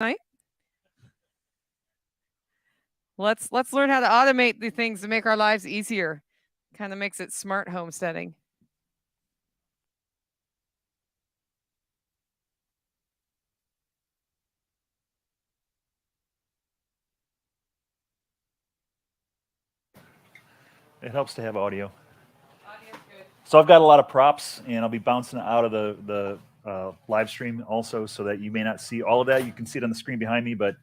Right? Let's learn how to automate the things to make our lives easier. Kind of makes it smart homesteading. It helps to have audio. So I've got a lot of props, and I'll be bouncing out of the live stream also, so that you may not see all of that. You can see it on the screen behind me, but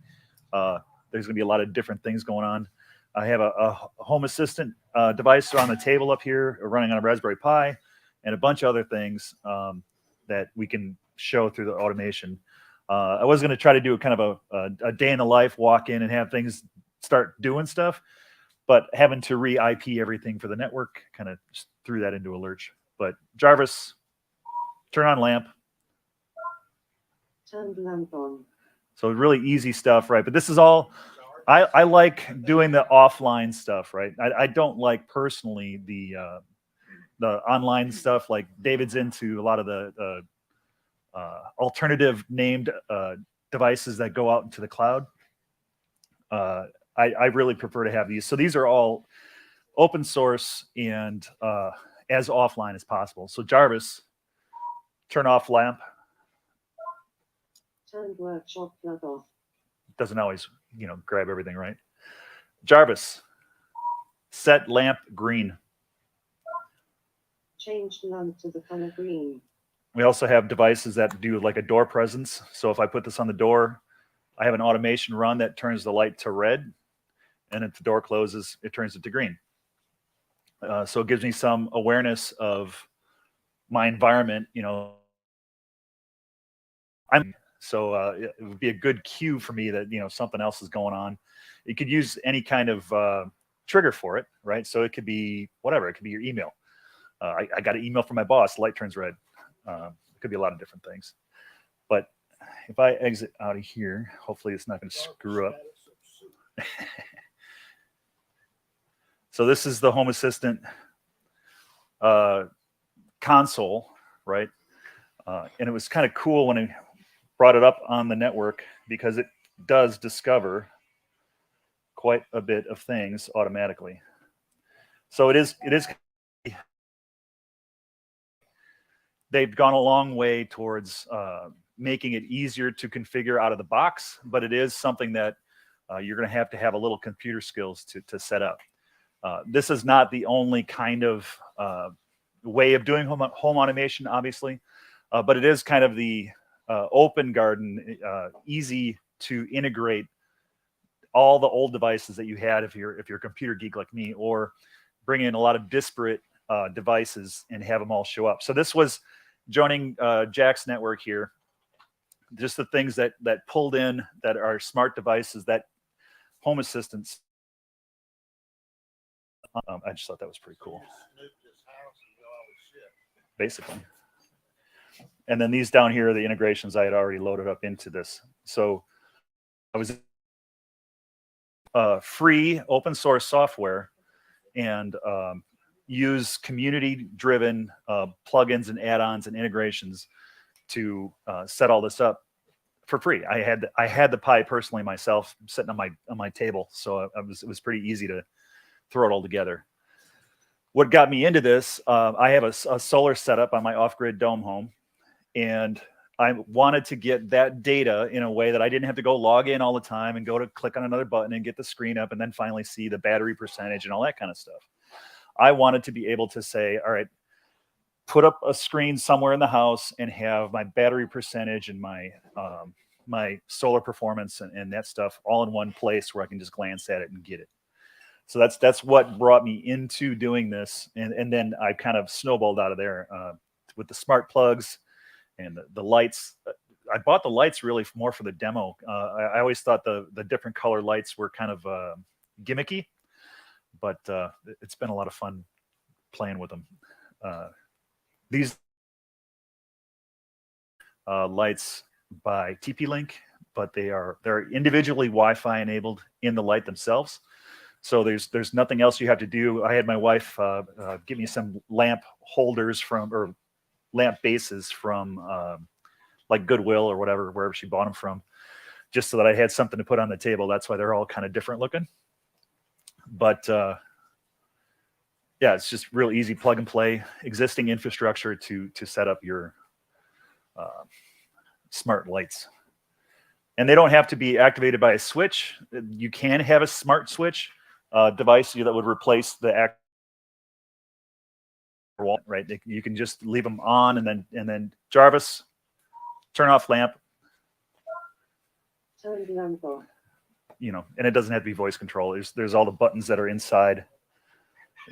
there's going to be a lot of different things going on. I have a home assistant device on the table up here, running on a Raspberry Pi, and a bunch of other things that we can show through the automation. I was going to try to do kind of a day in the life, walk in and have things start doing stuff, but having to re-IP everything for the network kind of just threw that into a lurch. But Jarvis, turn on lamp. Turn lamp on. So really easy stuff, right? But this is all, I like doing the offline stuff, right? I don't like personally the online stuff. Like David's into a lot of the alternative named devices that go out into the cloud. I really prefer to have these. So these are all open source and as offline as possible. So Jarvis, turn off lamp. Turn workshop plug off. Doesn't always, grab everything right. Jarvis, set lamp green. Change lamp to the color green. We also have devices that do like a door presence. So if I put this on the door, I have an automation run that turns the light to red, and if the door closes, it turns it to green. So it gives me some awareness of my environment. It would be a good cue for me that something else is going on. You could use any kind of trigger for it, right? So it could be whatever. It could be your email. I got an email from my boss. The light turns red. It could be a lot of different things. But if I exit out of here, hopefully it's not going to screw up. So this is the Home Assistant console, right? And it was kind of cool when I brought it up on the network, because it does discover quite a bit of things automatically. So it is they've gone a long way towards making it easier to configure out of the box, but it is something that you're going to have a little computer skills to set up. This is not the only kind of way of doing home automation, obviously, but it is kind of the open garden, easy to integrate all the old devices that you had if you're a computer geek like me, or bring in a lot of disparate devices and have them all show up. So this was joining Jack's network here. Just the things that pulled in that are smart devices, that home assistants. I just thought that was pretty cool. Basically. And then these down here are the integrations I had already loaded up into this. So I was free open source software, and use community-driven plugins and add-ons and integrations to set all this up for free. I had the Pi personally myself sitting on my table, so it was pretty easy to throw it all together. What got me into this? I have a solar setup on my off-grid dome home, and I wanted to get that data in a way that I didn't have to go log in all the time and go to click on another button and get the screen up and then finally see the battery percentage and all that kind of stuff. I wanted to be able to say, all right, put up a screen somewhere in the house and have my battery percentage and my my solar performance and that stuff all in one place where I can just glance at it and get it. So that's what brought me into doing this, and then I kind of snowballed out of there with the smart plugs and the lights. I bought the lights really more for the demo. I always thought the different color lights were kind of gimmicky, but it's been a lot of fun playing with them. These lights by TP-Link, but they're individually Wi-Fi enabled in the light themselves. So there's nothing else you have to do. I had my wife give me some lamp holders or lamp bases from like Goodwill or wherever she bought them from. just so that I had something to put on the table. That's why they're all kind of different looking. But yeah, it's just real easy plug and play existing infrastructure to set up your smart lights. And they don't have to be activated by a switch. You can have a smart switch device that would replace the wall, right? You can just leave them on, and then Jarvis, turn off lamp. You know, and it doesn't have to be voice control. There's all the buttons that are inside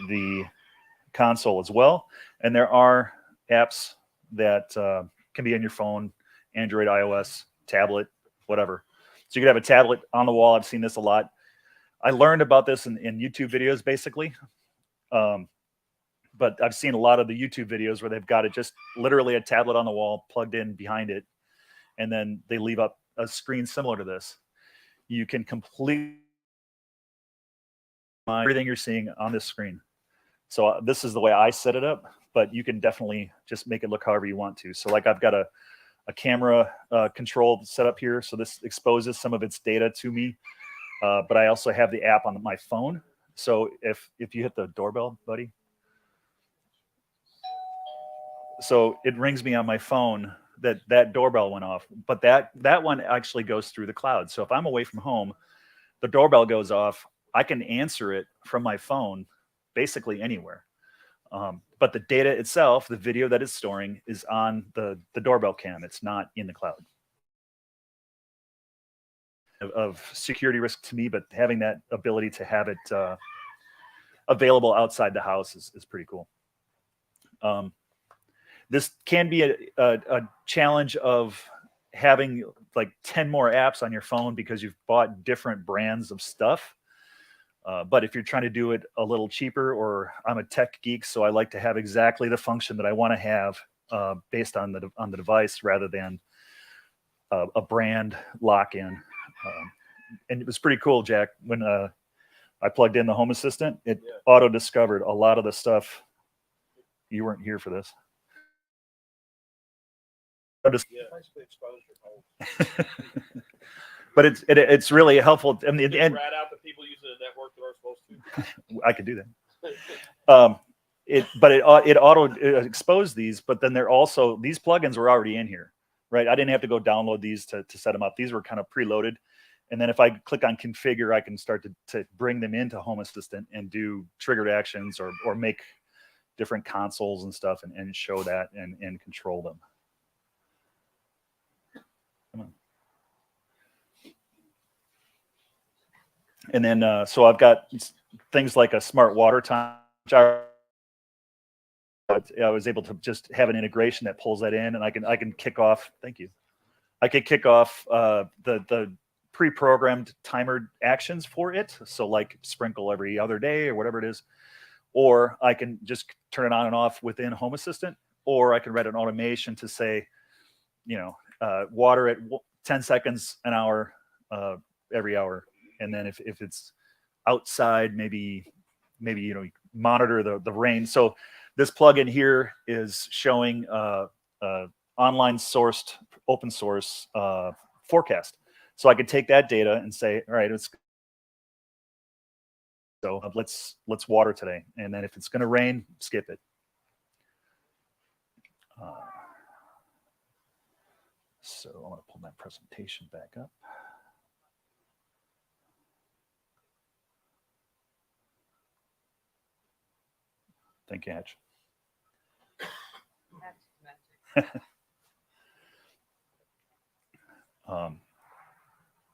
the console as well, and there are apps that can be on your phone, Android, iOS, tablet, whatever. So you could have a tablet on the wall. I've seen this a lot. I learned about this in YouTube videos, basically. But I've seen a lot of the YouTube videos where they've got it just literally a tablet on the wall plugged in behind it, and then they leave up a screen similar to this. You can complete everything you're seeing on this screen. So this is the way I set it up, but you can definitely just make it look however you want to. So like I've got a camera control set up here. So this exposes some of its data to me. But I also have the app on my phone. So if you hit the doorbell, buddy. So it rings me on my phone that doorbell went off, but that one actually goes through the cloud. So if I'm away from home, the doorbell goes off, I can answer it from my phone basically anywhere. But the data itself, the video that it's storing, is on the doorbell cam. It's not in the cloud. Of security risk to me, but having that ability to have it available outside the house is pretty cool. This can be a challenge of having like 10 more apps on your phone because you've bought different brands of stuff. But if you're trying to do it a little cheaper, or I'm a tech geek, so I like to have exactly the function that I want to have based on the device rather than a brand lock-in. And it was pretty cool, Jack, when I plugged in the Home Assistant, it auto-discovered a lot of the stuff. You weren't here for this. But it's really helpful. I mean, and rat out the people using the network that are supposed to. I could do that. It auto exposed these, but then they're also, these plugins were already in here, right? I didn't have to go download these to set them up. These were kind of preloaded. And then if I click on configure, I can start to bring them into Home Assistant and do triggered actions or make different consoles and stuff and show that and control them. Come on. And then, so I've got things like a smart water time. I was able to just have an integration that pulls that in, and I can kick off. Thank you. I could kick off the pre-programmed timer actions for it. So like sprinkle every other day or whatever it is, or I can just turn it on and off within Home Assistant, or I can write an automation to say, you know, water at 10 seconds an hour every hour. And then if it's outside, maybe you know, monitor the rain. So this plugin here is showing online sourced open source forecast. So I could take that data and say, all right, let's water today. And then if it's going to rain, skip it. So I'm going to pull my presentation back up. Thank you, Hatch.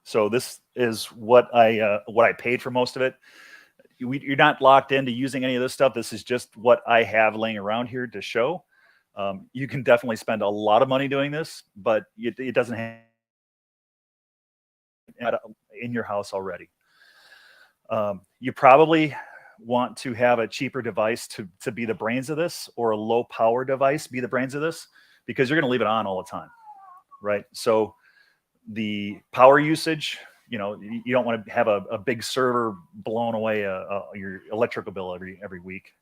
So this is what I paid for most of it. You're not locked into using any of this stuff. This is just what I have laying around here to show. You can definitely spend a lot of money doing this, but it doesn't have in your house already. You probably want to have a cheaper device to be the brains of this, or a low power device be the brains of this, because you're going to leave it on all the time, right? So the power usage, you know, you don't want to have a big server blowing away your electrical bill every week.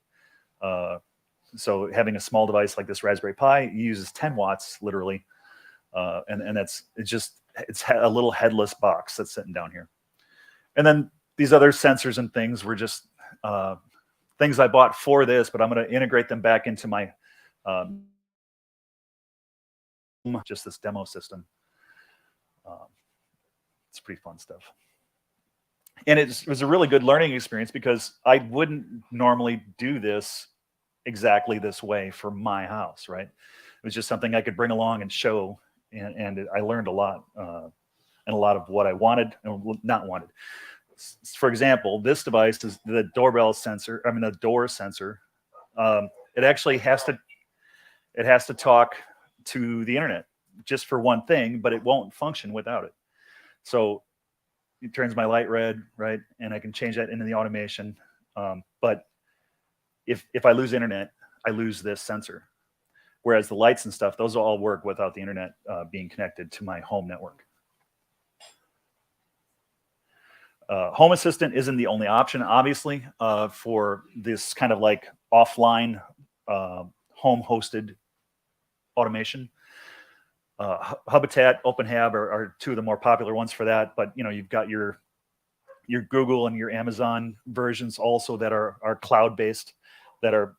So having a small device like this Raspberry Pi uses 10 watts literally, and it's just it's a little headless box that's sitting down here. And then these other sensors and things were just things I bought for this, but I'm going to integrate them back into my just this demo system. It's pretty fun stuff. And it was a really good learning experience because I wouldn't normally do this exactly this way for my house, right? It was just something I could bring along and show, and I learned a lot, and a lot of what I wanted and not wanted. For example, this device is the doorbell sensor. I mean, the door sensor. It actually has to talk to the internet just for one thing, but it won't function without it. So it turns my light red, right? And I can change that into the automation. But if I lose internet, I lose this sensor. Whereas the lights and stuff, those will all work without the internet being connected to my home network. Home Assistant isn't the only option, obviously, for this kind of like offline home-hosted automation. Habitat, OpenHab are two of the more popular ones for that. But you've got your Google and your Amazon versions also that are cloud-based, that are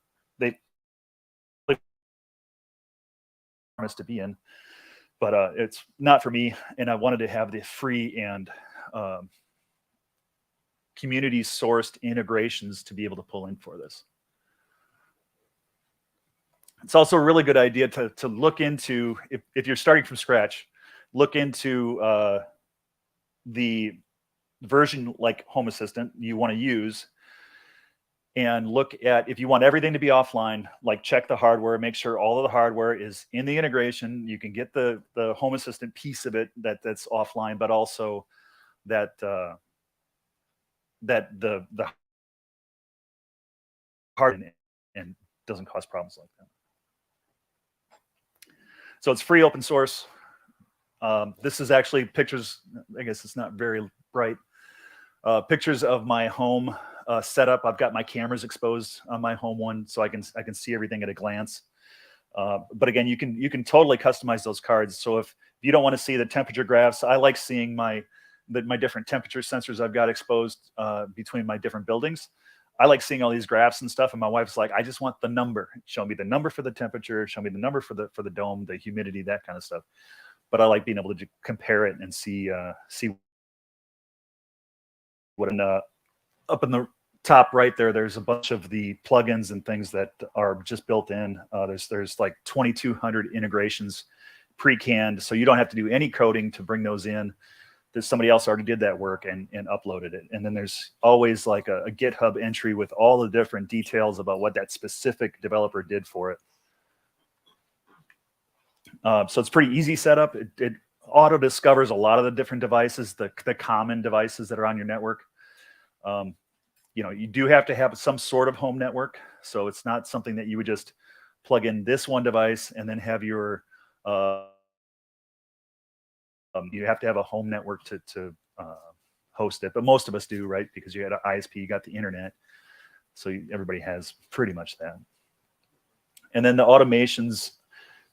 to be in. But it's not for me, and I wanted to have the free and community sourced integrations to be able to pull in for this. It's also a really good idea to look into, if you're starting from scratch, look into the version like Home Assistant you want to use, and look at, if you want everything to be offline, like check the hardware, make sure all of the hardware is in the integration. You can get the Home Assistant piece of it that's offline, but also that the hard and doesn't cause problems like that. So it's free, open source. This is actually pictures. I guess it's not very bright. Pictures of my home setup. I've got my cameras exposed on my home one, so I can see everything at a glance. But again, you can totally customize those cards. So if you don't want to see the temperature graphs, I like seeing my different temperature sensors I've got exposed between my different buildings. I like seeing all these graphs and stuff, and my wife's like, I just want the number. Show me the number for the temperature. Show me the number for the dome, the humidity, that kind of stuff. But I like being able to compare it and see what up in the top right there's a bunch of the plugins and things that are just built in. There's like 2,200 integrations pre-canned, so you don't have to do any coding to bring those in. There's somebody else already did that work and uploaded it. And then there's always like a GitHub entry with all the different details about what that specific developer did for it. So it's pretty easy setup. It auto discovers a lot of the different devices, the common devices that are on your network. You do have to have some sort of home network. So it's not something that you would just plug in this one device and then have your you have to have a home network to host it, but most of us do, right? Because you had an ISP, you got the internet, so everybody has pretty much that. And then the automations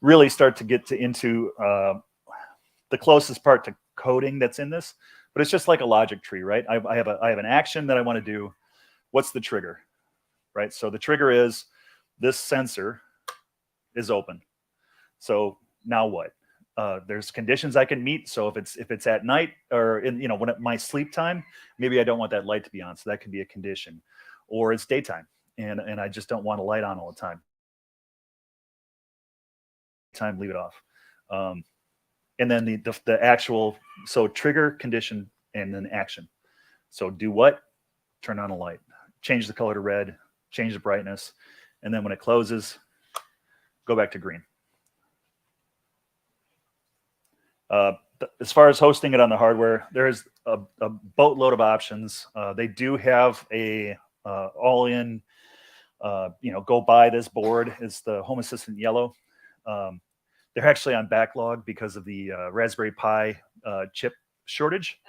really start to get into the closest part to coding that's in this, but it's just like a logic tree, right? I have an action that I want to do. What's the trigger, right? So the trigger is this sensor is open. So now what? There's conditions I can meet. So if it's at night or when at my sleep time, maybe I don't want that light to be on. So that can be a condition. Or it's daytime and I just don't want a light on all the time. Leave it off. And then the actual, so trigger, condition, and then action. So do what? Turn on a light. Change the color to red. Change the brightness. And then when it closes, go back to green. As far as hosting it on the hardware, there's a boatload of options. They do have a all-in, go buy this board. It's the Home Assistant Yellow. They're actually on backlog because of the Raspberry Pi chip shortage.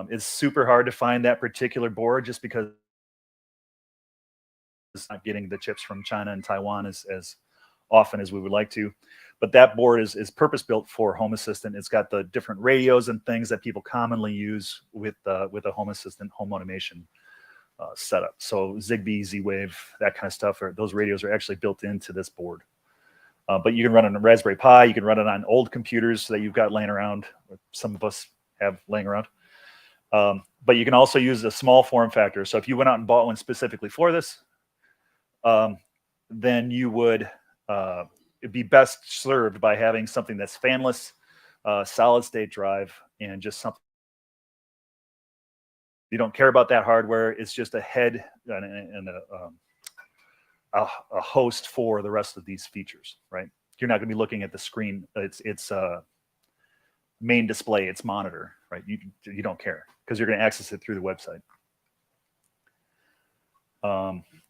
It's super hard to find that particular board just because it's not getting the chips from China and Taiwan as often as we would like to. But that board is purpose-built for Home Assistant. It's got the different radios and things that people commonly use with a Home Assistant home automation setup. So Zigbee, Z-Wave, that kind of stuff, those radios are actually built into this board. But you can run it on a Raspberry Pi. You can run it on old computers that you've got laying around. Some of us have laying around. But you can also use a small form factor. So if you went out and bought one specifically for this, then you would be best served by having something that's fanless, solid state drive, and just something. You don't care about that hardware. It's just a head and a host for the rest of these features, right? You're not going to be looking at the screen. It's main display, its monitor, right? You don't care because you're going to access it through the website.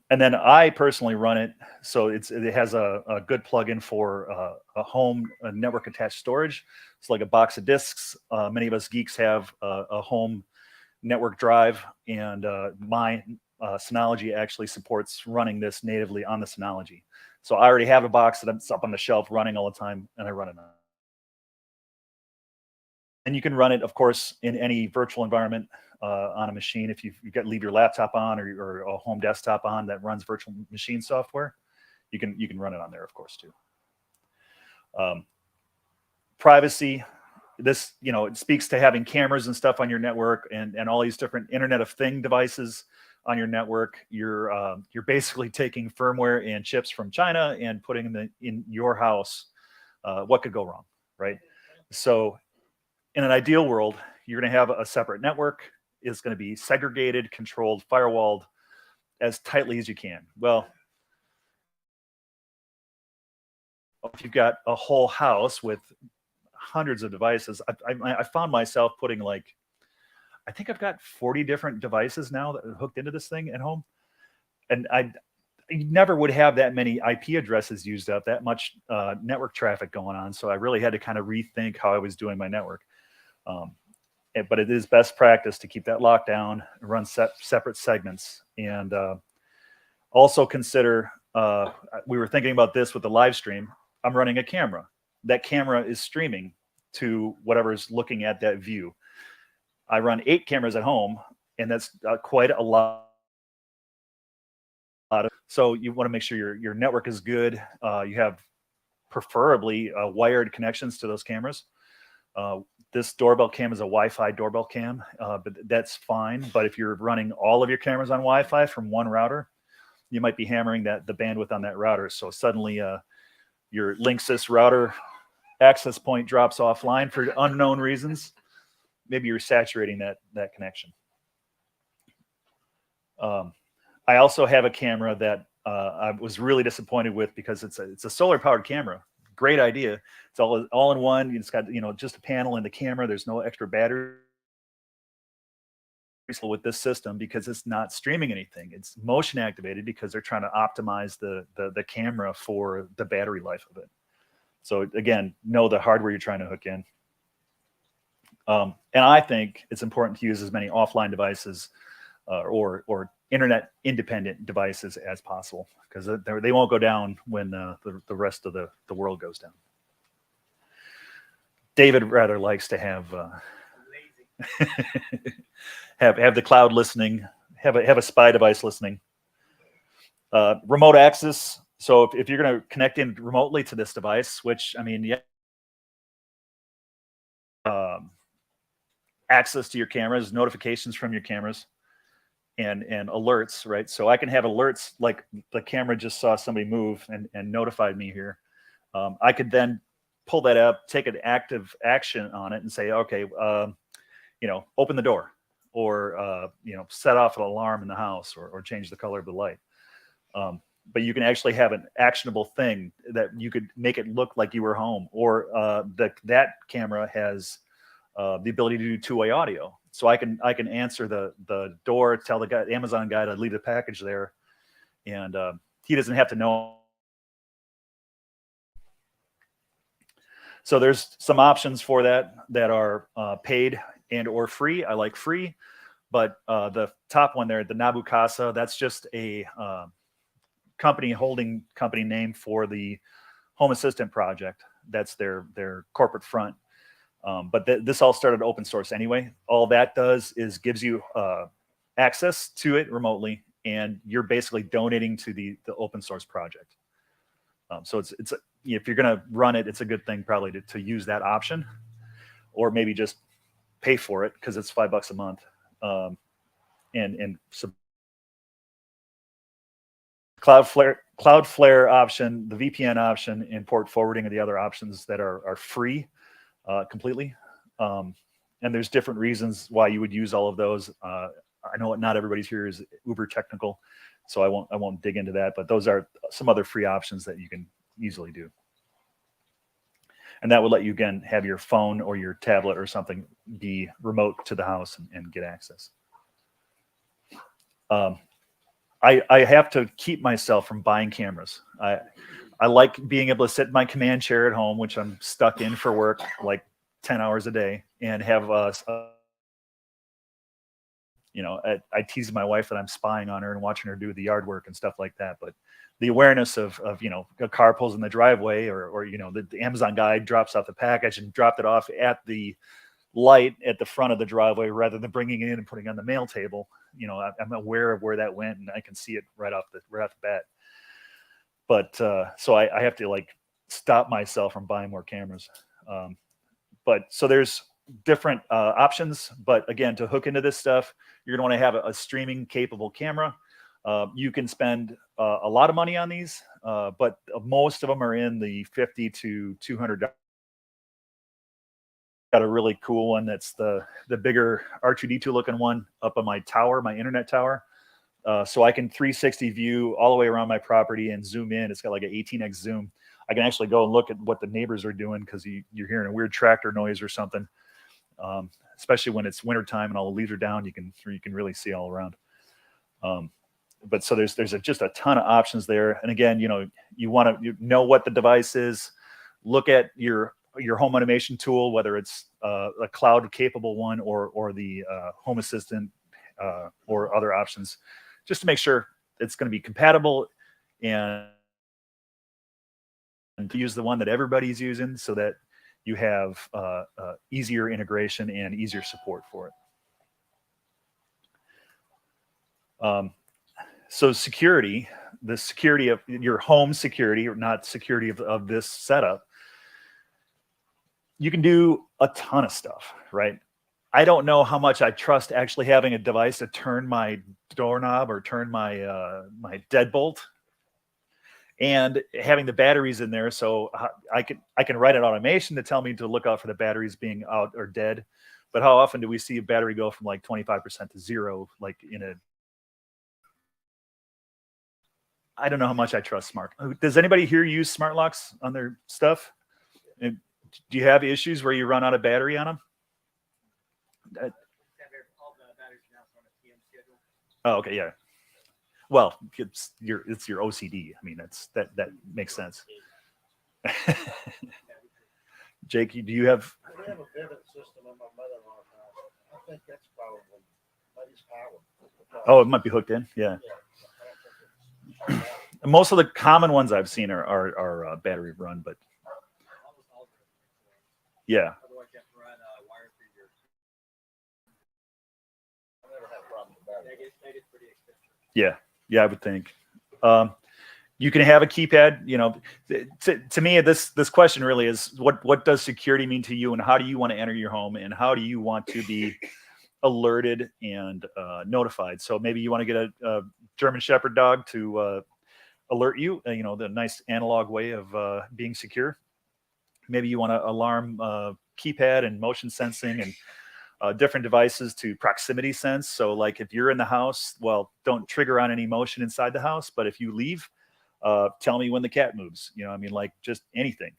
And then I personally run it, so it has a good plugin for a home network attached storage. It's like a box of disks. Many of us geeks have a home network drive, and my Synology actually supports running this natively on the Synology. So I already have a box that's up on the shelf running all the time, and I run it on. And you can run it, of course, in any virtual environment on a machine. If you've got to leave your laptop on or a home desktop on that runs virtual machine software, you can run it on there, of course, too. Privacy. This, it speaks to having cameras and stuff on your network and all these different Internet of Thing devices on your network. You're basically taking firmware and chips from China and putting them in your house. What could go wrong, right? So in an ideal world, you're going to have a separate network. It's going to be segregated, controlled, firewalled as tightly as you can. Well, if you've got a whole house with hundreds of devices, I found myself putting I think I've got 40 different devices now that are hooked into this thing at home. And I never would have that many IP addresses used up, that much network traffic going on. So I really had to kind of rethink how I was doing my network. But it is best practice to keep that locked down, run separate segments. And also consider, we were thinking about this with the live stream. I'm running a camera. That camera is streaming to whatever's looking at that view. I run 8 cameras at home, and that's quite a lot. So you want to make sure your network is good. You have preferably wired connections to those cameras. This doorbell cam is a Wi-Fi doorbell cam, but that's fine. But if you're running all of your cameras on Wi-Fi from one router, you might be hammering the bandwidth on that router. So suddenly your Linksys router access point drops offline for unknown reasons. Maybe you're saturating that connection. I also have a camera that I was really disappointed with because it's a solar powered camera. Great idea. It's all in one. It's got just a panel in the camera. There's no extra battery with this system because it's not streaming anything. It's motion activated because they're trying to optimize the camera for the battery life of it. So again, know the hardware you're trying to hook in. And I think it's important to use as many offline devices or internet independent devices as possible because they won't go down when the rest of the world goes down. David rather likes to have have the cloud listening, have a spy device listening. Remote access. So if you're going to connect in remotely to this device, which I mean, yeah, access to your cameras, notifications from your cameras, and alerts, right? So I can have alerts like the camera just saw somebody move and notified me here. I could then pull that up, take an active action on it and say, okay, open the door or, set off an alarm in the house or change the color of the light. But you can actually have an actionable thing that you could make it look like you were home, or that camera has the ability to do two-way audio. So I can answer the door, tell the Amazon guy to leave the package there, and he doesn't have to know. So there's some options for that are paid and or free. I like free, but the top one there, the Nabukasa, that's just a holding company name for the Home Assistant project. That's their corporate front. But this all started open source anyway. All that does is gives you access to it remotely, and you're basically donating to the open source project. So it's if you're going to run it, it's a good thing probably to use that option, or maybe just pay for it because it's $5 a month. And so Cloudflare option, the VPN option, and port forwarding are the other options that are free completely. And there's different reasons why you would use all of those. I know not everybody's here is uber technical, so I won't dig into that, but those are some other free options that you can easily do. And that would let you, again, have your phone or your tablet or something be remote to the house and get access. I have to keep myself from buying cameras. I like being able to sit in my command chair at home, which I'm stuck in for work, like 10 hours a day, and have you know, I tease my wife that I'm spying on her and watching her do the yard work and stuff like that. But the awareness of you know, a car pulls in the driveway, or you know, the Amazon guy drops off the package and dropped it off at the light at the front of the driveway rather than bringing it in and putting it on the mail table. You know, I'm aware of where that went, and I can see it right off the bat. But so I have to like stop myself from buying more cameras. But so there's different options. But again, to hook into this stuff, you're going to want to have a streaming capable camera. You can spend a lot of money on these, but most of them are in the $50 to $200. Got a really cool one that's the bigger R2D2 looking one up on my tower, my internet tower. So I can 360 view all the way around my property and zoom in. It's got like an 18x zoom. I can actually go and look at what the neighbors are doing because you're hearing a weird tractor noise or something. Especially when it's wintertime and all the leaves are down, you can really see all around. But so there's just a ton of options there. And again, you know, you want to know what the device is. Look at your home automation tool, whether it's a cloud capable one or the Home Assistant or other options, just to make sure it's going to be compatible and to use the one that everybody's using so that you have easier integration and easier support for it. So security, the security of your home security, or not security of this setup, you can do a ton of stuff, right? I don't know how much I trust actually having a device to turn my doorknob or turn my my deadbolt, and having the batteries in there. So I can write an automation to tell me to look out for the batteries being out or dead. But how often do we see a battery go from like 25% to zero, like in a, I don't know how much I trust smart. Does anybody here use smart locks on their stuff? And do you have issues where you run out of battery on them? Oh, okay, yeah. Well, it's your OCD. I mean, that makes sense. Jake, do you have? We have a vivid system in my mother-in-law's house. I think that's probably Buddy's power. Oh, it might be hooked in. Yeah. Most of the common ones I've seen are battery run, but yeah. Yeah, I would think. You can have a keypad. You know, to me, this question really is what does security mean to you, and how do you want to enter your home, and how do you want to be alerted and notified? So maybe you want to get a German Shepherd dog to alert you. You know, the nice analog way of being secure. Maybe you want to alarm keypad and motion sensing and different devices to proximity sense. So like if you're in the house, well, don't trigger on any motion inside the house. But if you leave, tell me when the cat moves. You know, I mean, like just anything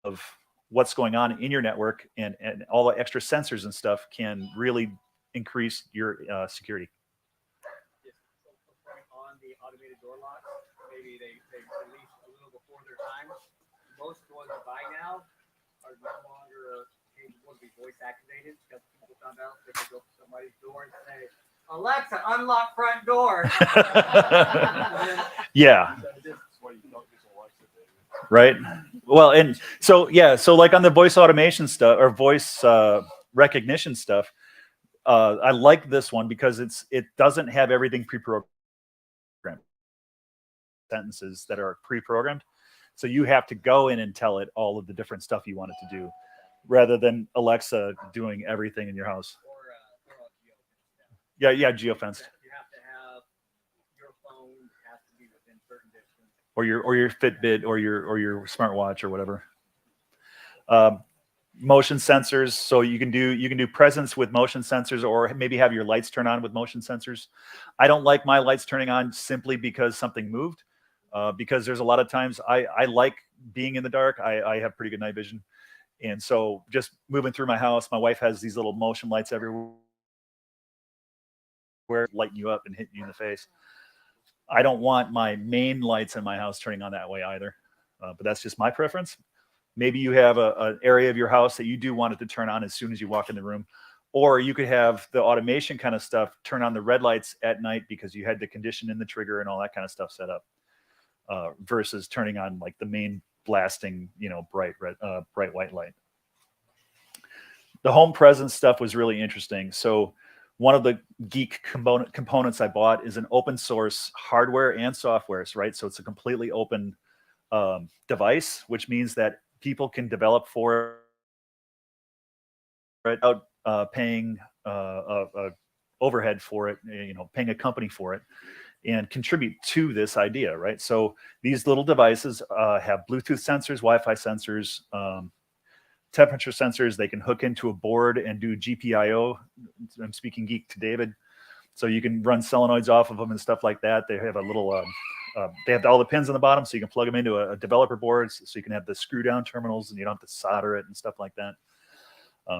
of what's going on in your network, and all the extra sensors and stuff can really increase your security. On the automated door locks, maybe they release a little before their time. Most ones I buy now are no longer able to be voice activated because people found out they could go to somebody's door and say, "Alexa, unlock front door." Yeah. right? Well, and so yeah, so like on the voice automation stuff or voice recognition stuff, I like this one because it doesn't have everything pre-programmed, sentences that are pre-programmed. So you have to go in and tell it all of the different stuff you want it to do, rather than Alexa doing everything in your house. Or geofence. Yeah, geofence. You have to have your phone has to be within certain distance. Or your Fitbit or your smartwatch or whatever. Motion sensors, so you can do presence with motion sensors, or maybe have your lights turn on with motion sensors. I don't like my lights turning on simply because something moved, because there's a lot of times I like being in the dark. I have pretty good night vision, and so just moving through my house, my wife has these little motion lights everywhere, lighting you up and hitting you in the face. I don't want my main lights in my house turning on that way either, but that's just my preference. Maybe you have an area of your house that you do want it to turn on as soon as you walk in the room, or you could have the automation kind of stuff turn on the red lights at night because you had the condition in the trigger and all that kind of stuff set up, versus turning on like the main blasting, bright white light. The home presence stuff was really interesting. So one of the geek components I bought is an open source hardware and software, right? So it's a completely open device, which means that people can develop for it without paying overhead for it, paying a company for it, and contribute to this idea, right? So these little devices have Bluetooth sensors, Wi-Fi sensors, temperature sensors. They can hook into a board and do GPIO. I'm speaking geek to David. So you can run solenoids off of them and stuff like that. They have a little, they have all the pins on the bottom, so you can plug them into a developer board, so you can have the screw down terminals and you don't have to solder it and stuff like that.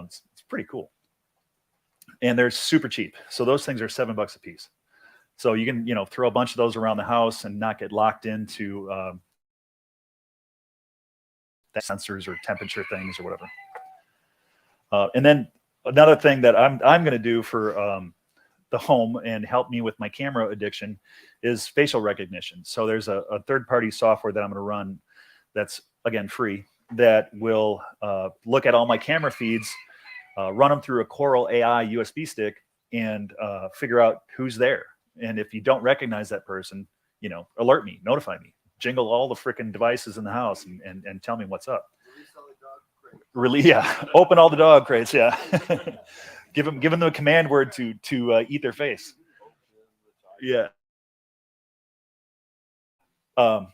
It's pretty cool. And they're super cheap. So those things are $7 a piece. So you can, throw a bunch of those around the house and not get locked into sensors or temperature things or whatever. And then another thing that I'm going to do for the home and help me with my camera addiction is facial recognition. So there's a third-party software that I'm going to run that's, again, free, that will look at all my camera feeds, run them through a Coral AI USB stick, and figure out who's there. And if you don't recognize that person, alert me, notify me, jingle all the freaking devices in the house and tell me what's up. Really, yeah. Open all the dog crates, yeah. give them the command word to eat their face. Yeah. But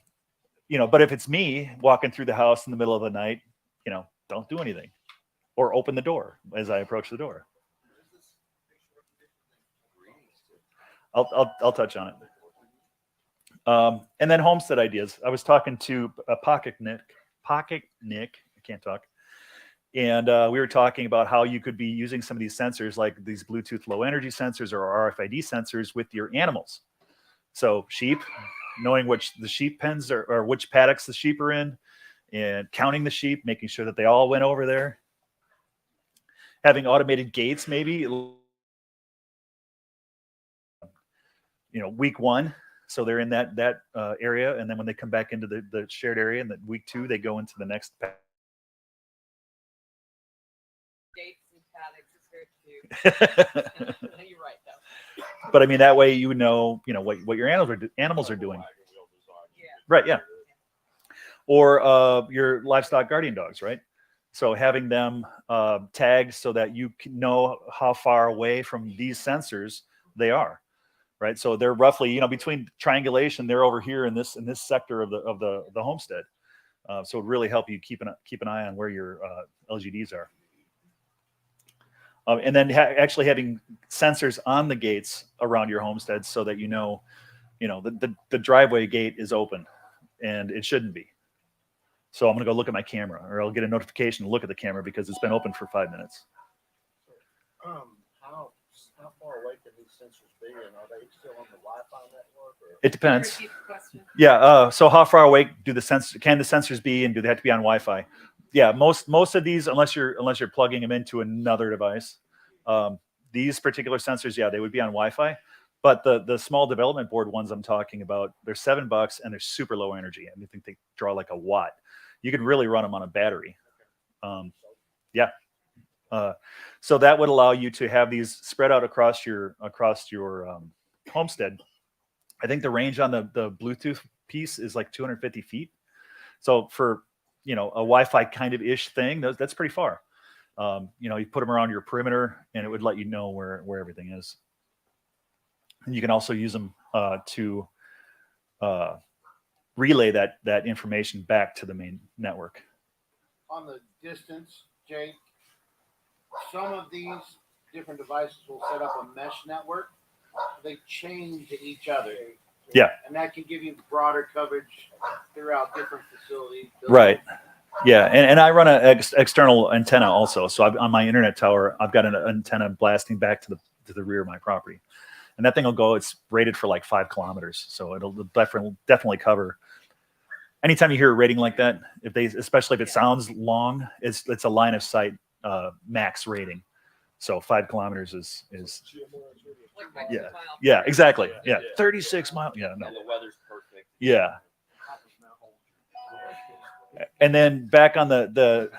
if it's me walking through the house in the middle of the night, don't do anything, or open the door as I approach the door. I'll touch on it. And then homestead ideas. I was talking to Pocket Nick. I can't talk. And we were talking about how you could be using some of these sensors, like these Bluetooth low energy sensors or RFID sensors, with your animals. So sheep, knowing which the sheep pens are, or which paddocks the sheep are in, and counting the sheep, making sure that they all went over there. Having automated gates, maybe, week 1. So they're in that area, and then when they come back into the shared area, and then week 2, they go into the next. Gates and paddocks is very cute. You're right, though. But I mean, that way what your animals are doing. Yeah. Right, yeah. Or your livestock guardian dogs, right? So having them tagged so that you can know how far away from these sensors they are. Right, so they're roughly, between triangulation, they're over here in this sector of the homestead. So it really help you keep an eye on where your LGDs are. And then actually having sensors on the gates around your homestead, so that the driveway gate is open, and it shouldn't be. So I'm gonna go look at my camera, or I'll get a notification to look at the camera because it's been open for 5 minutes. How far away can these sensors be, and are they still on the Wi-Fi network? Or? It depends. Repeat the question. Yeah. So how far away can the sensors be, and do they have to be on Wi-Fi? Yeah. Most of these, unless you're plugging them into another device, these particular sensors, yeah, they would be on Wi-Fi. But the small development board ones I'm talking about, they're $7 and they're super low energy. I think they draw like a watt. You could really run them on a battery. Yeah. So that would allow you to have these spread out across your homestead. I think the range on the Bluetooth piece is like 250 feet. So for, you know, a Wi-Fi kind of ish thing, that's pretty far. You know, you put them around your perimeter and it would let you know where everything is. And you can also use them to relay that information back to the main network. On the distance, Jake, some of these different devices will set up a mesh network. They chain to each other. Yeah. And that can give you broader coverage throughout different facilities. Right. Yeah. And I run an external antenna also. So on my internet tower, I've got an antenna blasting back to the rear of my property. And that thing will go, it's rated for like 5 kilometers. So it'll definitely cover. Anytime you hear a rating like that, especially if it sounds long, it's a line of sight max rating. So 5 kilometers is yeah, exactly. Yeah. 36 miles. Yeah. No. And the weather's perfect. Yeah. And then back on the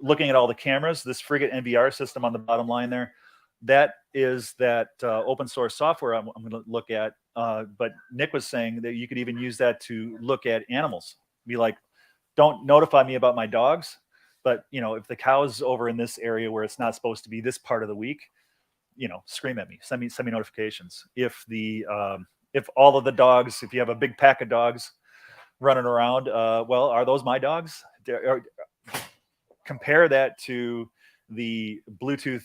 looking at all the cameras, this Frigate NVR system on the bottom line there, that is that open source software I'm going to look at. But Nick was saying that you could even use that to look at animals. Be like, don't notify me about my dogs, but you know, if the cow's over in this area where it's not supposed to be this part of the week, you know, scream at me, send me notifications. If all of the dogs, if you have a big pack of dogs running around, well, are those my dogs? Compare that to the Bluetooth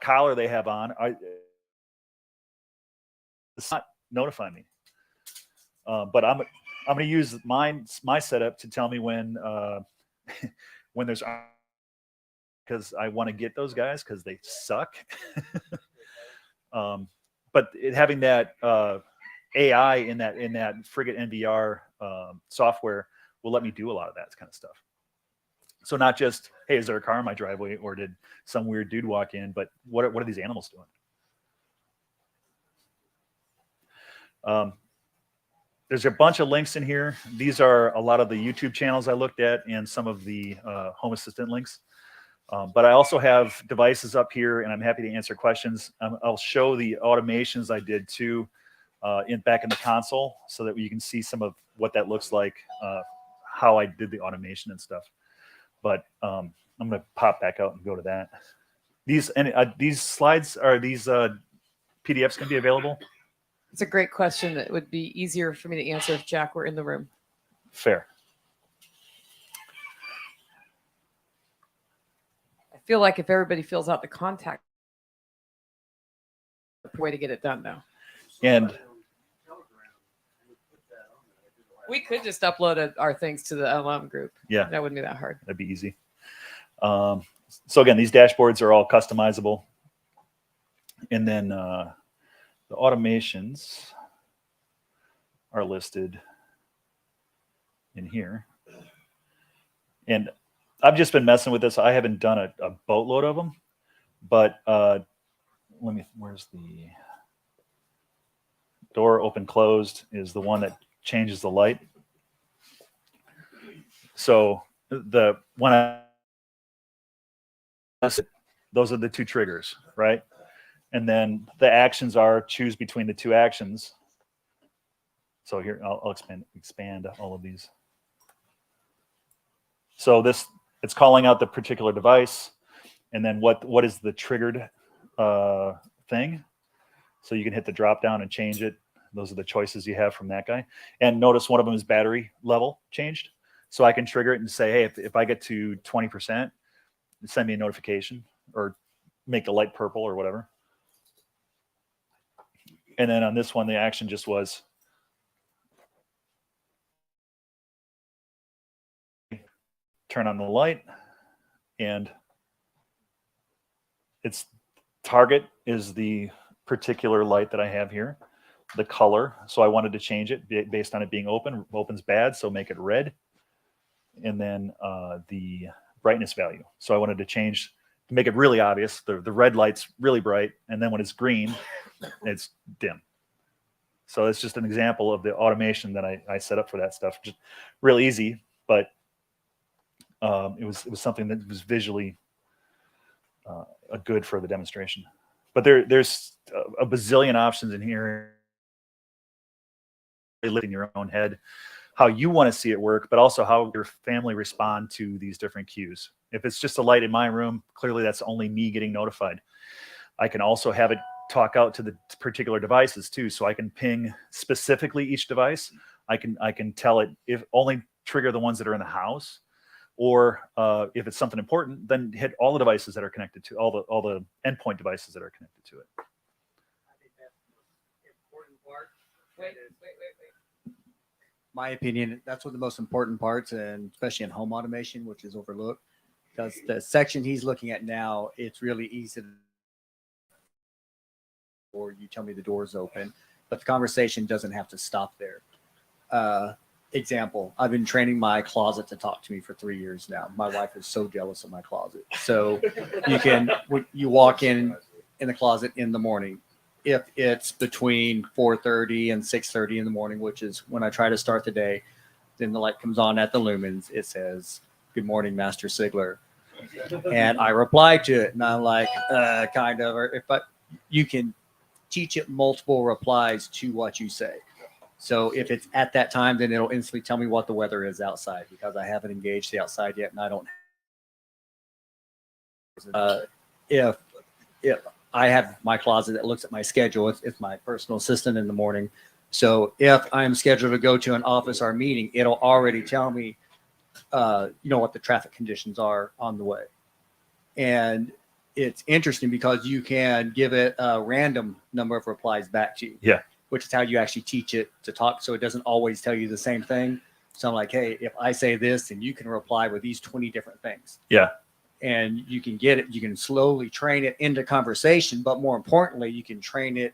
collar they have on. It's not notifying me, but I'm going to use my setup to tell me when when there's, because I want to get those guys because they suck. But having that AI in that Frigate NVR software will let me do a lot of that kind of stuff. So not just, hey, is there a car in my driveway, or did some weird dude walk in, but what are these animals doing? There's a bunch of links in here. These are a lot of the YouTube channels I looked at and some of the Home Assistant links. But I also have devices up here, and I'm happy to answer questions. I'll show the automations I did too back in the console, so that you can see some of what that looks like, how I did the automation and stuff. But I'm going to pop back out and go to that. These slides, are these PDFs going to be available? It's a great question. That would be easier for me to answer if Jack were in the room. Fair. I feel like if everybody fills out the contact, way to get it done though. And We could just upload our things to the LM group. yeah, That wouldn't be that hard. that'd be easy. So again, these dashboards are all customizable. And then the automations are listed in here. And I've just been messing with this. I haven't done a boatload of them, but where's the door open closed is the one that changes the light. So those are the 2 triggers, right? And then the actions are choose between the 2 actions. So here, I'll expand all of these. So it's calling out the particular device, and then what is the triggered thing. So you can hit the drop down and change it. Those are the choices you have from that guy. And notice one of them is battery level changed. So I can trigger it and say, hey, if I get to 20%, send me a notification, or make the light purple or whatever. And then on this one, the action just was turn on the light, and its target is the particular light that I have here, the color. So I wanted to change it based on it being open. Open's bad, so make it red. And then the brightness value. So I wanted to change to make it really obvious. The red light's really bright, and then when it's green, it's dim. So it's just an example of the automation that I set up for that stuff. Just real easy, but it was something that was visually a good for the demonstration. But there's a bazillion options in here. Live in your own head how you want to see it work, but also how your family respond to these different cues. If it's just a light in my room, clearly that's only me getting notified. I can also have it talk out to the particular devices too, so I can ping specifically each device. I can tell it if only trigger the ones that are in the house, or if it's something important, then hit all the devices that are connected to all the endpoint devices that are connected to it. I think that's the most important part. Wait. My opinion, that's one of the most important parts, and especially in home automation, which is overlooked, because the section he's looking at now, it's really easy to, or you tell me the door's open, but the conversation doesn't have to stop there. Example, I've been training my closet to talk to me for 3 years now. My wife is so jealous of my closet. So you walk in the closet in the morning, if it's between 4:30 and 6:30 in the morning, which is when I try to start the day, then the light comes on at the lumens. It says, "Good morning, Master Sigler." And I reply to it, and I'm like, kind of, but you can teach it multiple replies to what you say. So if it's at that time, then it'll instantly tell me what the weather is outside, because I haven't engaged the outside yet, and I don't. If I have my closet that looks at my schedule, it's my personal assistant in the morning. So if I'm scheduled to go to an office or meeting, it'll already tell me, what the traffic conditions are on the way. And it's interesting because you can give it a random number of replies back to you. Yeah. Which is how you actually teach it to talk. So it doesn't always tell you the same thing. So I'm like, hey, if I say this, and you can reply with these 20 different things. Yeah. And you can get it, you can slowly train it into conversation, but more importantly, you can train it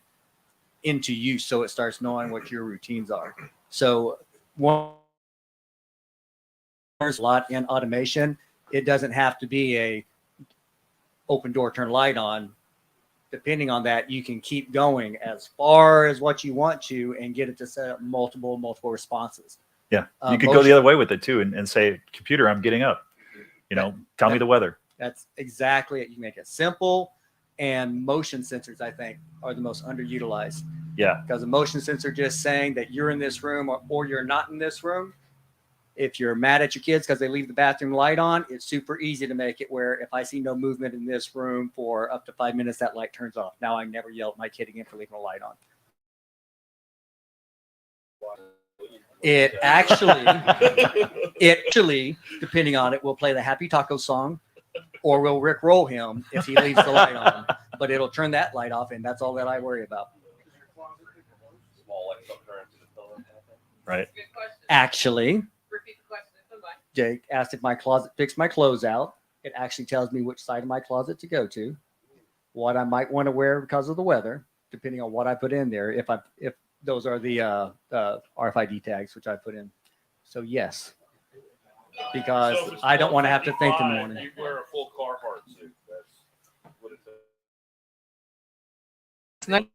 into use so it starts knowing what your routines are. So there's a lot in automation. It doesn't have to be a open door, turn light on. Depending on that, you can keep going as far as what you want to and get it to set up multiple responses. Yeah. You could go the other way with it too and say, "Computer, I'm getting up. Tell me the weather." That's exactly it. You make it simple, and motion sensors, I think, are the most underutilized. Yeah. Because a motion sensor just saying that you're in this room or you're not in this room. If you're mad at your kids because they leave the bathroom light on, it's super easy to make it where if I see no movement in this room for up to 5 minutes, that light turns off. Now I never yell at my kid again for leaving the light on. It actually, depending on it, will play the Happy Taco song, or will Rickroll him if he leaves the light on. But it'll turn that light off, and that's all that I worry about. Right. Repeat Actually, the question. Jake asked if my closet fixed my clothes out. It actually tells me which side of my closet to go to, what I might want to wear because of the weather, depending on what I put in there. If those are the RFID tags, which I put in. So yes, because So if it's I don't want to have to think in the 12:55, morning. You wear a full Carhartt suit. That's what it says.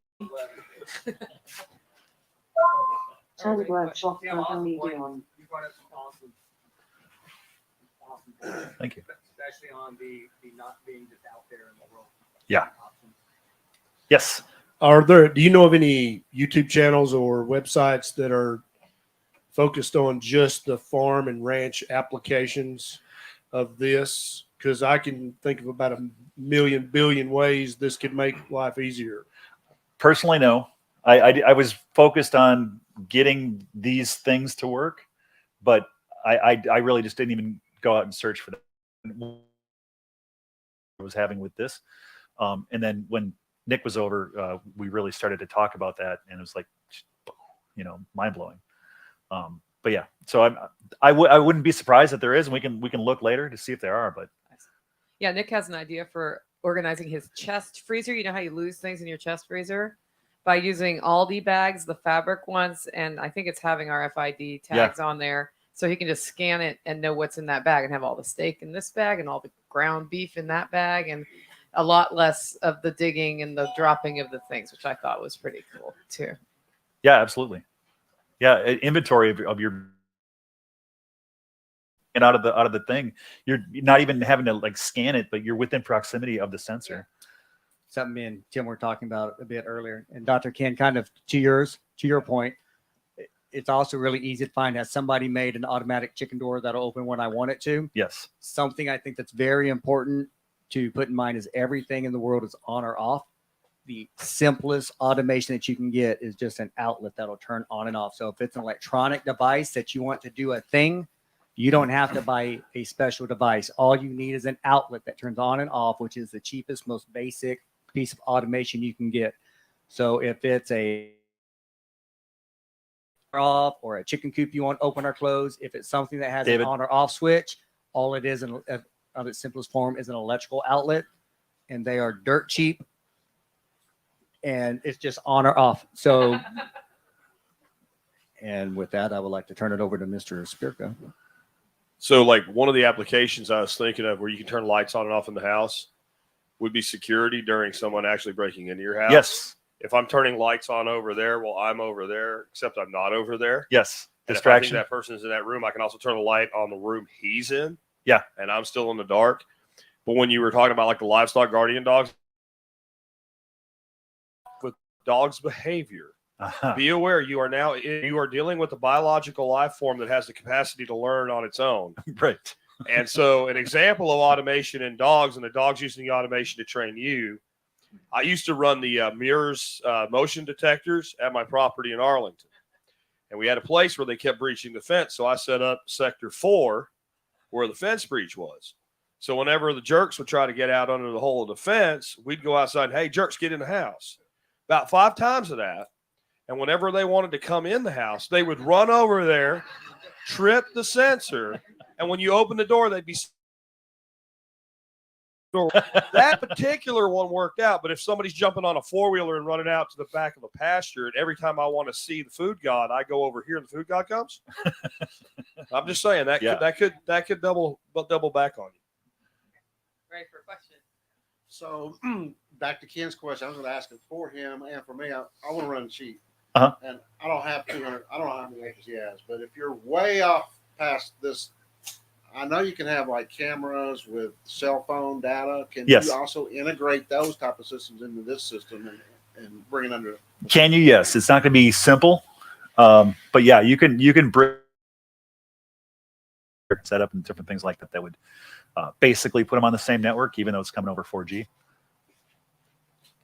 Turn workshop Tim, awesome point. medium. You brought up some awesome points, Thank you. especially on the not being just out there in the world. Yeah. Options. Yes. Do you know of any YouTube channels or websites that are focused on just the farm and ranch applications of this? Because I can think of about a billion ways this could make life easier. Personally, no. I was focused on getting these things to work, but I really just didn't even go out and search for that. I was having with this. And then when Nick was over, we really started to talk about that, and it was like, mind blowing. But yeah, so I wouldn't be surprised if there is, and we can look later to see if there are. But Yeah, Nick has an idea for organizing his chest freezer. You know how you lose things in your chest freezer? By using Aldi bags, the fabric ones, and I think it's having RFID tags on there. So he can just scan it and know what's in that bag and have all the steak in this bag and all the ground beef in that bag and a lot less of the digging and the dropping of the things, which I thought was pretty cool too. yeah, absolutely. Yeah, inventory of your and out of the thing. You're not even having to like scan it, but you're within proximity of the sensor. Something me and Tim were talking about a bit earlier, and Dr. Ken, kind of to your point, it's also really easy to find. Has somebody made an automatic chicken door that'll open when I want it to? Yes. Something I think that's very important to put in mind is everything in the world is on or off. The simplest automation that you can get is just an outlet that'll turn on and off. So if it's an electronic device that you want to do a thing, you don't have to buy a special device. All you need is an outlet that turns on and off, which is the cheapest, most basic piece of automation you can get. So if it's a off or a chicken coop you want open or close, if it's something that has David. an on or off switch, all it is in its simplest form is an electrical outlet, and they are dirt cheap, and it's just on or off. So, and with that, I would like to turn it over to Mr. Spirko. So, like, one of the applications I was thinking of where you can turn lights on and off in the house would be security during someone actually breaking into your house. Yes. If I'm turning lights on over there while I'm over there, except I'm not over there. Yes. And if I think Distraction. that person's in that room, I can also turn the light on the room he's in. Yeah. And I'm still in the dark. But when you were talking about like the livestock guardian dogs, with dogs' behavior, be aware you are dealing with a biological life form that has the capacity to learn on its own. Right. And so an example of automation in dogs, and the dog's using the automation to train you. I used to run the mirrors motion detectors at my property in Arlington. And we had a place where they kept breaching the fence. So I set up sector 4 where the fence breach was. So whenever the jerks would try to get out under the hole of the fence, we'd go outside and, hey, jerks, get in the house. About 5 times of that. And whenever they wanted to come in the house, they would run over there, trip the sensor. And when you open the door, they'd be that particular one worked out. But if somebody's jumping on a 4-wheeler and running out to the back of a pasture, and every time I want to see the food god, I go over here and the food god comes. I'm just saying that could double back on you. Ready for a question? So back to Ken's question, I was going to ask it for him and for me. I want to run cheap, and I don't have 200. I don't know how many acres he has, but if you're way off past this, I know you can have like cameras with cell phone data. Can Yes. you also integrate those type of systems into this system and bring it under? Can you? Yes. It's not going to be simple, but yeah, you can bring set up and different things like that would basically put them on the same network, even though it's coming over 4G.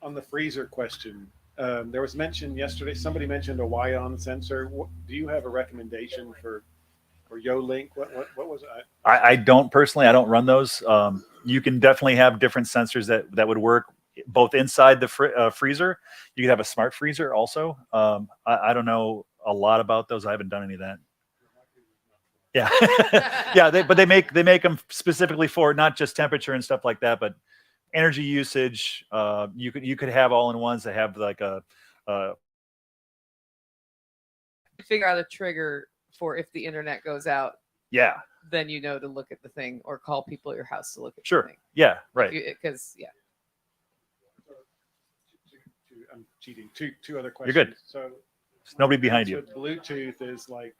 On the freezer question, there was mention yesterday. Somebody mentioned a Y-on sensor. Do you have a recommendation for Yo-Link? What was it? I don't personally. I don't run those. You can definitely have different sensors that would work both inside the freezer. You could have a smart freezer also. I don't know a lot about those. I haven't done any of that. Yeah, yeah. But they make them specifically for not just temperature and stuff like that, but energy usage. You could have all-in-ones that have like a Figure out a trigger for if the internet goes out. Yeah. Then you know to look at the thing or call people at your house to look at Sure. the thing. Yeah. Right. Because I'm cheating. Two other You're questions. good. So There's nobody behind you. with Bluetooth is like,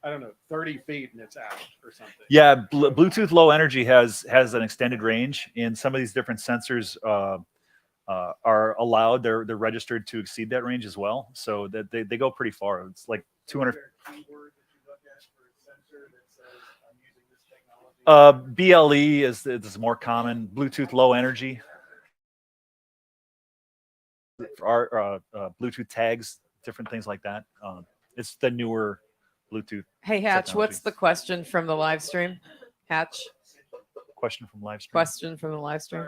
I don't know, 30 feet and it's out or something. Yeah, Bluetooth Low Energy has an extended range, and some of these different sensors are allowed. They're registered to exceed that range as well, so that they go pretty far. It's like 200. BLE is more common. Bluetooth Low Energy. Our Bluetooth tags, different things like that. It's the newer Bluetooth. hey, Hatch, technology. what's the question from the live stream? Hatch, Question from live stream. question from the live stream.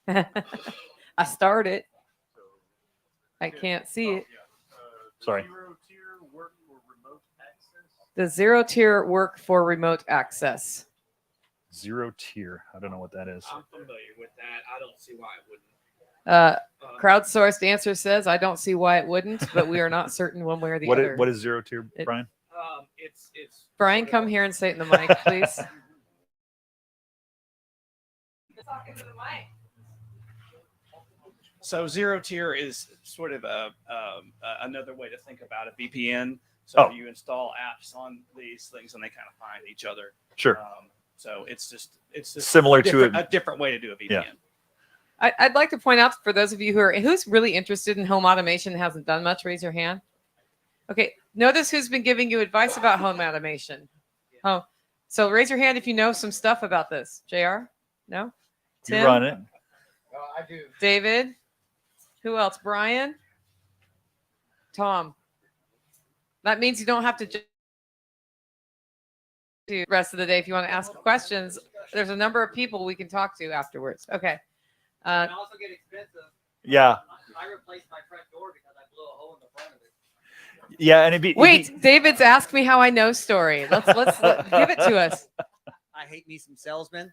I started. I can't see it. Sorry. Does 0 tier work for remote access? 0 tier. I don't know what that is. I'm familiar with that. I don't see why it wouldn't. Crowdsourced answer says, I don't see why it wouldn't, but we are not certain one way or the other. What is 0 tier, Brian? It's Brian, come here and say it in the mic, please. So 0 tier is sort of another way to think about a VPN. So Oh. you install apps on these things and they kind of find each other. Sure. So it's just Similar to a different way to do a VPN. Yeah. I'd like to point out for those of you who's really interested in home automation and hasn't done much, raise your hand. Okay, notice who's been giving you advice about home automation. Oh, so raise your hand if you know some stuff about this. JR? No? You run it. I do. David? Who else? Brian? Tom? That means you don't have to do the rest of the day if you want to ask questions. There's a number of people we can talk to afterwards. Okay. It can also get expensive. Yeah. I replaced my front door because I blew a hole in the front of it. Yeah, and Wait, David's asked me how I know story. Let's give it to us. I hate me some salesmen.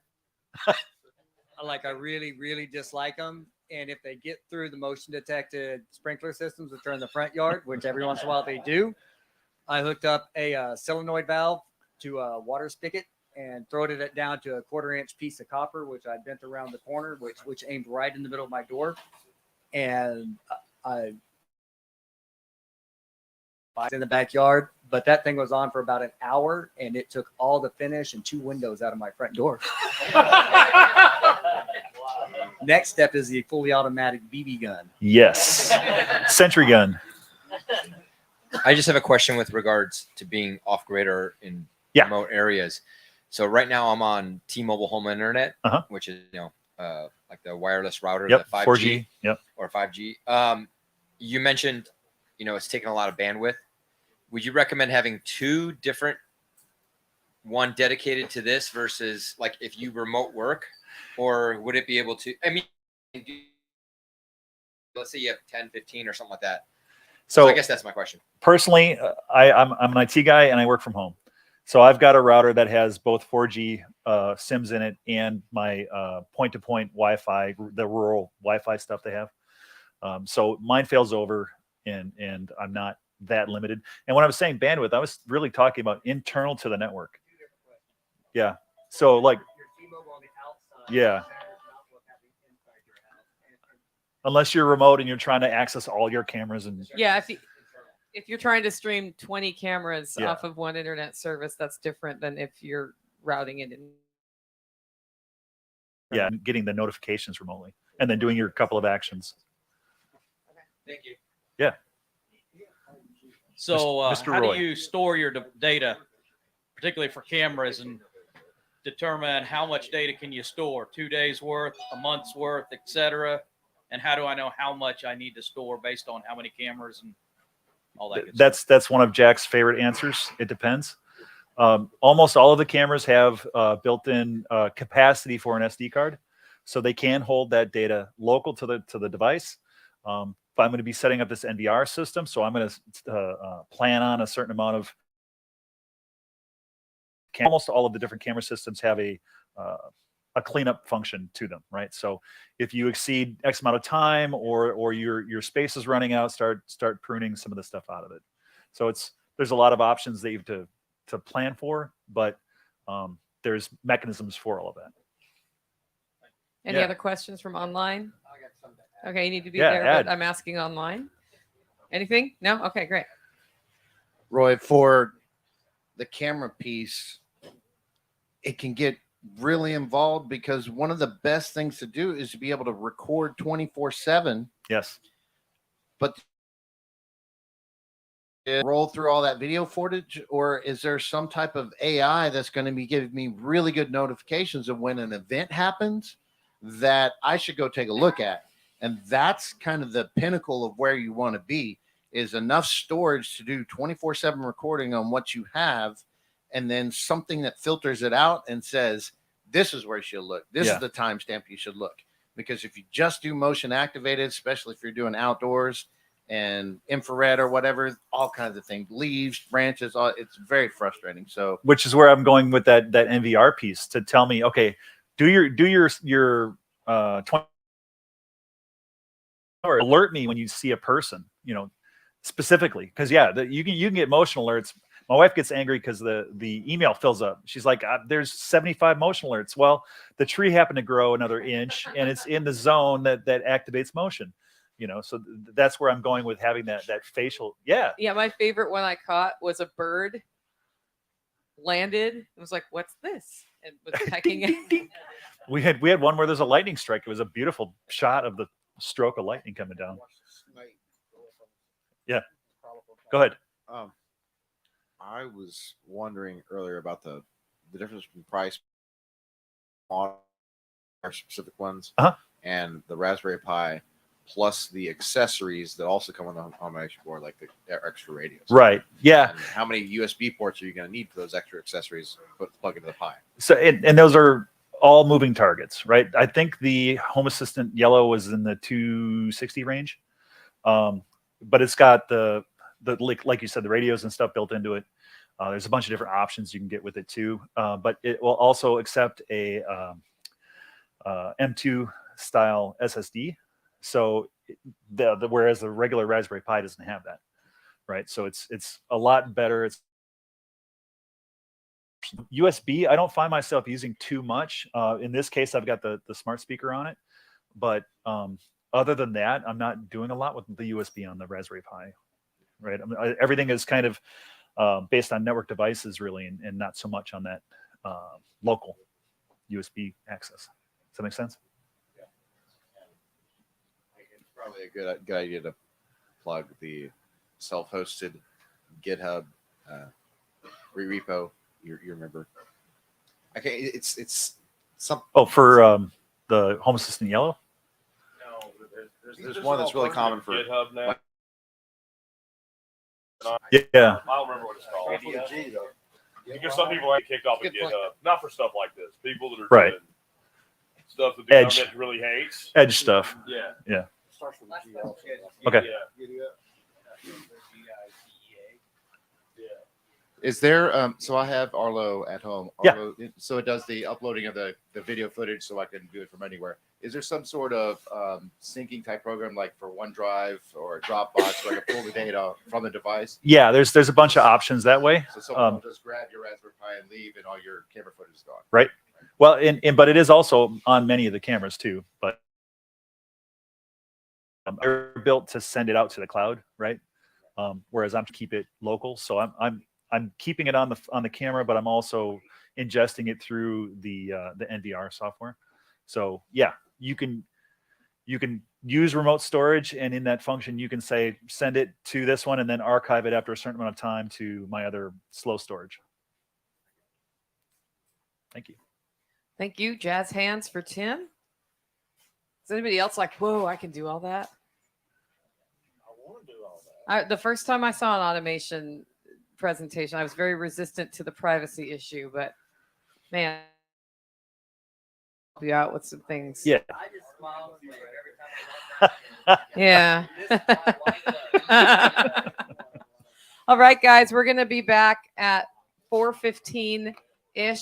I really dislike them. And if they get through the motion detected sprinkler systems, which are in the front yard, which every once in a while they do, I hooked up a solenoid valve to a water spigot and throwed it down to a 1/4-inch piece of copper, which I bent around the corner, which aimed right in the middle of my door. And I in the backyard, but that thing was on for about an hour, and it took all the finish and 2 windows out of my front door. Next step is the fully automatic BB gun. Yes. Sentry gun. I just have a question with regards to being off grid or in Yeah. remote areas. So right now I'm on T-Mobile home internet, which is like the wireless router, Yep. the 5G, 4G. Yep. or 5G. You mentioned it's taking a lot of bandwidth. Would you recommend having 2 different, one dedicated to this versus like if you remote work, or would it be able to? I mean, let's say you have 10, 15 or something like that. So I guess that's my question. Personally, I'm an IT guy and I work from home. So I've got a router that has both 4G SIMs in it and my point-to-point Wi-Fi, the rural Wi-Fi stuff they have. So mine fails over and I'm not that limited. And when I was saying bandwidth, I was really talking about internal to the network. Yeah. So like, yeah. Unless you're remote and you're trying to access all your cameras and Yeah, if you're trying to stream 20 cameras Yeah. off of one internet service, that's different than if you're routing it in. yeah, and getting the notifications remotely and then doing your couple of actions. Thank you. Yeah. So Mr. how Roy. do you store your data, particularly for cameras, and determine how much data can you store? 2 days worth, a month's worth, etc. And how do I know how much I need to store based on how many cameras and all that good stuff? That's one of Jack's favorite answers. It depends. Almost all of the cameras have built-in capacity for an SD card, so they can hold that data local to the device. If I'm going to be setting up this NVR system, so I'm going to plan on a certain amount of. Almost all of the different camera systems have a cleanup function to them, right? So if you exceed X amount of time or your space is running out, start pruning some of the stuff out of it. So there's a lot of options that you have to plan for, but there's mechanisms for all of that. Any Yeah. other questions from online? Okay, you need to be Yeah, there, add. but I'm asking online. Anything? No? Okay, great. Roy, for the camera piece, it can get really involved because one of the best things to do is to be able to record 24/7. Yes. But roll through all that video footage, or is there some type of AI that's going to be giving me really good notifications of when an event happens that I should go take a look at? And that's kind of the pinnacle of where you want to be, is enough storage to do 24/7 recording on what you have, and then something that filters it out and says, this is where you should look. This Yeah. is the timestamp you should look. Because if you just do motion activated, especially if you're doing outdoors and infrared or whatever, all kinds of things, leaves, branches, it's very frustrating. So, Which is where I'm going with that NVR piece to tell me, okay, do your 20 or alert me when you see a person, specifically, because you can get motion alerts. My wife gets angry because the email fills up. She's like, there's 75 motion alerts. Well, the tree happened to grow another inch and it's in the zone that activates motion, so that's where I'm going with having that facial. Yeah. Yeah, my favorite one I caught was a bird landed. It was like, what's this? And was pecking it. We had one where there's a lightning strike. It was a beautiful shot of the stroke of lightning coming down. Yeah. Go ahead. I was wondering earlier about the difference between price on our specific ones and the Raspberry Pi, plus the accessories that also come on the automation board, like the extra radios. Right. Yeah. And how many USB ports are you going to need for those extra accessories to plug into the Pi? So and those are all moving targets, right? I think the Home Assistant Yellow was in the 260 range, but it's got the like you said, the radios and stuff built into it. There's a bunch of different options you can get with it too, but it will also accept a M2 style SSD. So whereas the regular Raspberry Pi doesn't have that, right? So it's a lot better. It's USB. I don't find myself using too much. In this case, I've got the smart speaker on it, but other than that, I'm not doing a lot with the USB on the Raspberry Pi, right? Everything is kind of based on network devices really, and not so much on that local USB access. Does that make sense? Yeah. It's probably a good idea to plug the self-hosted GitHub repo. You remember? Okay, it's some. Oh, for the Home Assistant Yellow. No, there's one that's really common for GitHub now. Yeah. I don't remember what it's called. Because some people get kicked off of GitHub, not for stuff like this. People that are doing stuff that the Edge. government really hates. Edge stuff. Yeah. Yeah. Starts with a G also. Okay. Is there so I have Arlo at home. Arlo, so it does the uploading of the video footage so I can do it from anywhere. Is there some sort of syncing type program like for OneDrive or Dropbox where I can pull the data from the device? Yeah, there's a bunch of options that way. So someone will just grab your Raspberry Pi and leave, and all your camera footage is gone. Right. Well, but it is also on many of the cameras too. But they're built to send it out to the cloud, right? Whereas I'm to keep it local, so I'm keeping it on the camera, but I'm also ingesting it through the NVR software. So yeah, you can use remote storage, and in that function, you can say send it to this one and then archive it after a certain amount of time to my other slow storage. Thank you. Thank you. Jazz hands for Tim. Is anybody else like, whoa, I can do all that? I want to do all that. The first time I saw an automation presentation, I was very resistant to the privacy issue, but man, help you out with some things. Yeah. I just smile every time. Yeah. All right, guys, we're going to be back at 4:15 ish.